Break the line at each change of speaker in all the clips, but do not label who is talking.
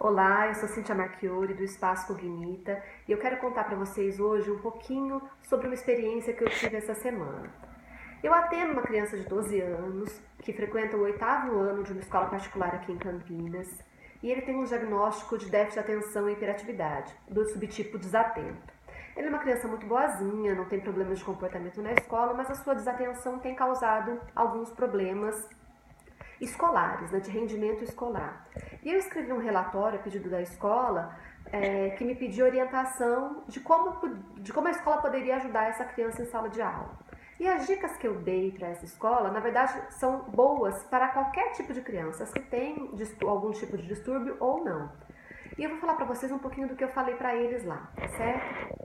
Olá, eu sou Cíntia Marchiori do Espaço Cognita e eu quero contar para vocês hoje um pouquinho sobre uma experiência que eu tive essa semana. Eu atendo uma criança de 12 anos que frequenta o 8º ano de uma escola particular aqui em Campinas e ele tem um diagnóstico de déficit de atenção e hiperatividade, do subtipo desatento. Ele é uma criança muito boazinha, não tem problemas de comportamento na escola, mas a sua desatenção tem causado alguns problemas escolares, né, de rendimento escolar. E eu escrevi um relatório a pedido da escola que me pediu orientação de como a escola poderia ajudar essa criança em sala de aula. E as dicas que eu dei para essa escola, na verdade, são boas para qualquer tipo de criança, que tem algum tipo de distúrbio ou não. E eu vou falar para vocês um pouquinho do que eu falei para eles lá, tá certo?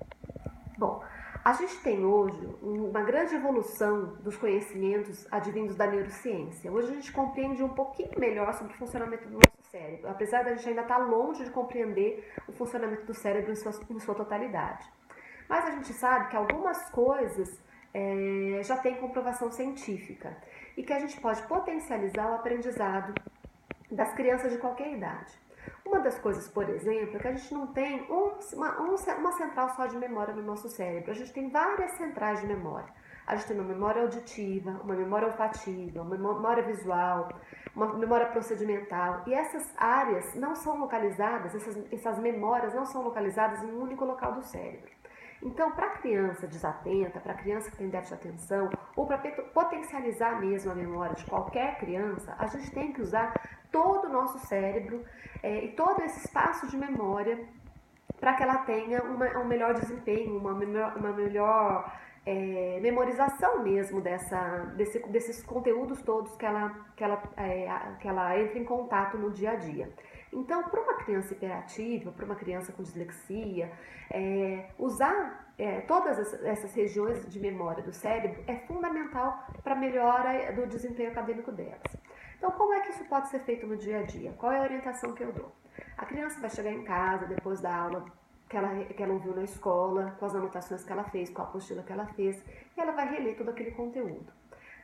Bom, a gente tem hoje uma grande evolução dos conhecimentos advindos da neurociência. Hoje a gente compreende um pouquinho melhor sobre o funcionamento do nosso cérebro, apesar da gente ainda estar longe de compreender o funcionamento do cérebro em sua totalidade. Mas a gente sabe que algumas coisas já têm comprovação científica e que a gente pode potencializar o aprendizado das crianças de qualquer idade. Uma das coisas, por exemplo, é que a gente não tem uma central só de memória no nosso cérebro. A gente tem várias centrais de memória. A gente tem uma memória auditiva, uma memória olfativa, uma memória visual, uma memória procedimental. E essas áreas não são localizadas, essas memórias não são localizadas em um único local do cérebro. Então, para a criança desatenta, para a criança que tem déficit de atenção, ou para potencializar mesmo a memória de qualquer criança, a gente tem que usar todo o nosso cérebro e todo esse espaço de memória para que ela tenha um melhor desempenho, uma melhor memorização mesmo desses conteúdos todos que ela entra em contato no dia a dia. Então, para uma criança hiperativa, para uma criança com dislexia, usar todas essas regiões de memória do cérebro é fundamental para a melhora do desempenho acadêmico delas. Então, como é que isso pode ser feito no dia a dia? Qual é a orientação que eu dou? A criança vai chegar em casa depois da aula que ela ouviu na escola, com as anotações que ela fez, com a apostila que ela fez, e ela vai reler todo aquele conteúdo.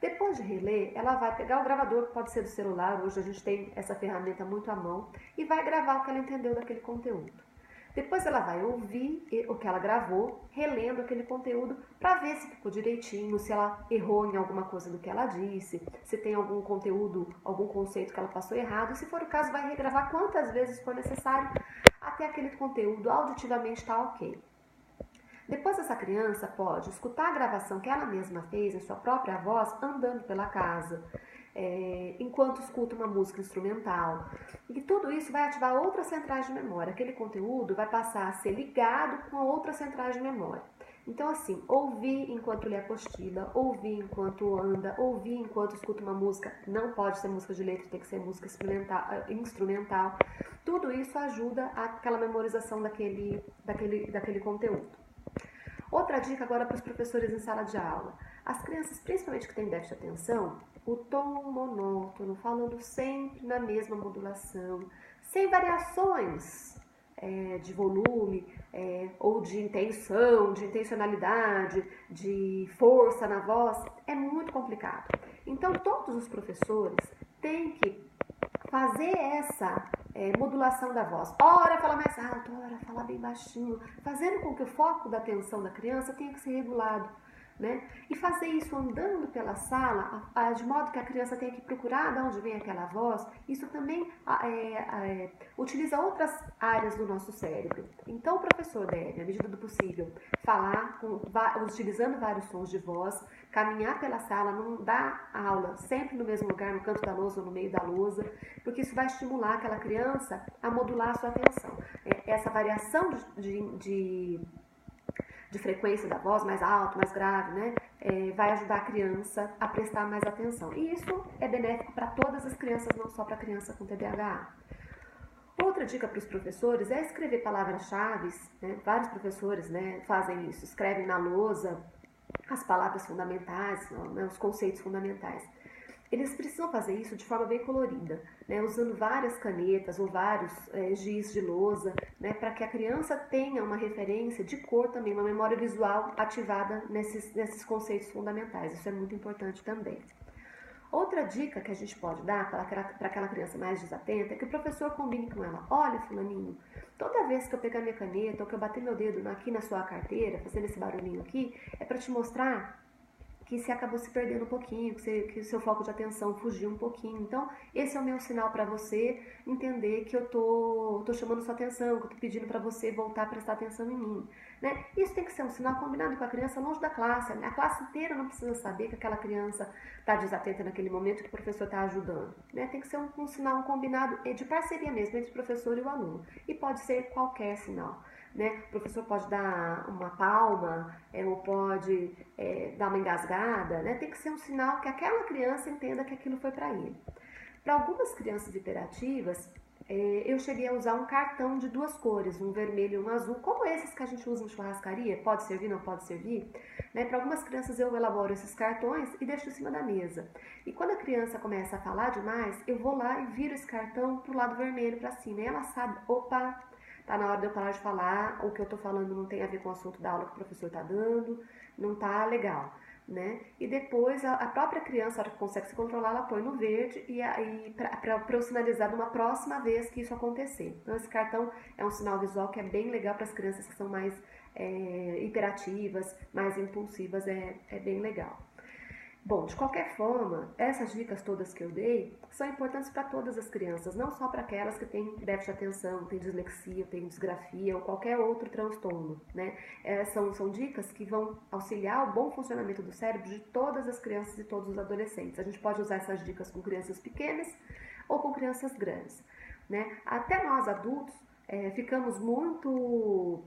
Depois de reler, ela vai pegar o gravador, que pode ser do celular, hoje a gente tem essa ferramenta muito à mão, e vai gravar o que ela entendeu daquele conteúdo. Depois ela vai ouvir o que ela gravou, relendo aquele conteúdo, para ver se ficou direitinho, se ela errou em alguma coisa do que ela disse, se tem algum conteúdo, algum conceito que ela passou errado, e se for o caso, vai regravar quantas vezes for necessário, até aquele conteúdo auditivamente está ok. Depois essa criança pode escutar a gravação que ela mesma fez em sua própria voz andando pela casa, enquanto escuta uma música instrumental. E tudo isso vai ativar outras centrais de memória. Aquele conteúdo vai passar a ser ligado com outras centrais de memória. Então, assim, ouvir enquanto lê a apostila, ouvir enquanto anda, ouvir enquanto escuta uma música, não pode ser música de letra, tem que ser música instrumental. Tudo isso ajuda aquela memorização daquele conteúdo. Outra dica agora para os professores em sala de aula. As crianças, principalmente que têm déficit de atenção, o tom monótono, falando sempre na mesma modulação, sem variações de volume ou de intenção, de intencionalidade, de força na voz, é muito complicado. Então, todos os professores têm que fazer essa modulação da voz. Ora falar mais alto, ora falar bem baixinho, fazendo com que o foco da atenção da criança tenha que ser regulado. Né? E fazer isso andando pela sala, de modo que a criança tenha que procurar de onde vem aquela voz, isso também utiliza outras áreas do nosso cérebro. Então o professor deve, à medida do possível, falar utilizando vários sons de voz, caminhar pela sala, não dar aula sempre no mesmo lugar, no canto da lousa ou no meio da lousa, porque isso vai estimular aquela criança a modular a sua atenção. Essa variação de frequência da voz, mais alto, mais grave, né? Vai ajudar a criança a prestar mais atenção. E isso é benéfico para todas as crianças, não só para a criança com TDAH. Outra dica para os professores é escrever palavras-chave, né? Vários professores, né, fazem isso, escrevem na lousa as palavras fundamentais, né, os conceitos fundamentais. Eles precisam fazer isso de forma bem colorida, né, usando várias canetas ou vários giz de lousa, né, para que a criança tenha uma referência de cor também, uma memória visual ativada nesses conceitos fundamentais. Isso é muito importante também. Outra dica que a gente pode dar para aquela criança mais desatenta é que o professor combine com ela: olha, fulaninho, toda vez que eu pegar minha caneta ou que eu bater meu dedo aqui na sua carteira, fazendo esse barulhinho aqui, é para te mostrar que você acabou se perdendo um pouquinho, que o seu foco de atenção fugiu um pouquinho. Então, esse é o meu sinal para você entender que eu tô chamando sua atenção, que eu tô pedindo para você voltar a prestar atenção em mim. Né? Isso tem que ser um sinal combinado com a criança longe da classe. A classe inteira não precisa saber que aquela criança está desatenta naquele momento que o professor está ajudando. Né? Tem que ser um sinal, um combinado de parceria mesmo entre o professor e o aluno. E pode ser qualquer sinal. Né? O professor pode dar uma palma, ou pode dar uma engasgada, né? Tem que ser um sinal que aquela criança entenda que aquilo foi para ele. Para algumas crianças hiperativas, eu cheguei a usar um cartão de 2 cores, um vermelho e um azul, como esses que a gente usa em churrascaria, pode servir, não pode servir. Né? Para algumas crianças eu elaboro esses cartões e deixo em cima da mesa. E quando a criança começa a falar demais, eu vou lá e viro esse cartão para o lado vermelho, para cima. E ela sabe, opa, tá na hora de eu parar de falar, o que eu tô falando não tem a ver com o assunto da aula que o professor tá dando, não tá legal, né? E depois a própria criança, a hora que consegue se controlar, ela põe no verde e aí para eu sinalizar numa próxima vez que isso acontecer. Então esse cartão é um sinal visual que é bem legal para as crianças que são mais hiperativas, mais impulsivas, é bem legal. Bom, de qualquer forma, essas dicas todas que eu dei são importantes para todas as crianças, não só para aquelas que têm déficit de atenção, têm dislexia, têm disgrafia ou qualquer outro transtorno, né? São dicas que vão auxiliar o bom funcionamento do cérebro de todas as crianças e todos os adolescentes. A gente pode usar essas dicas com crianças pequenas ou com crianças grandes, né? Até nós adultos ficamos muito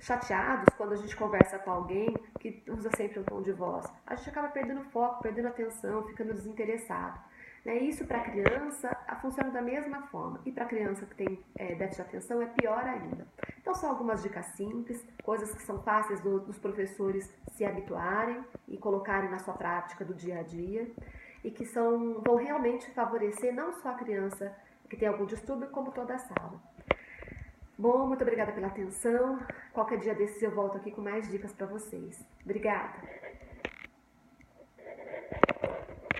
chateados quando a gente conversa com alguém que usa sempre um tom de voz. A gente acaba perdendo foco, perdendo atenção, ficando desinteressado. Né? Isso para a criança funciona da mesma forma. E para a criança que tem déficit de atenção é pior ainda. Então são algumas dicas simples, coisas que são fáceis dos professores se habituarem e colocarem na sua prática do dia a dia e que vão realmente favorecer não só a criança que tem algum distúrbio, como toda a sala. Bom, muito obrigada pela atenção. Qualquer dia desses eu volto aqui com mais dicas para vocês. Obrigada!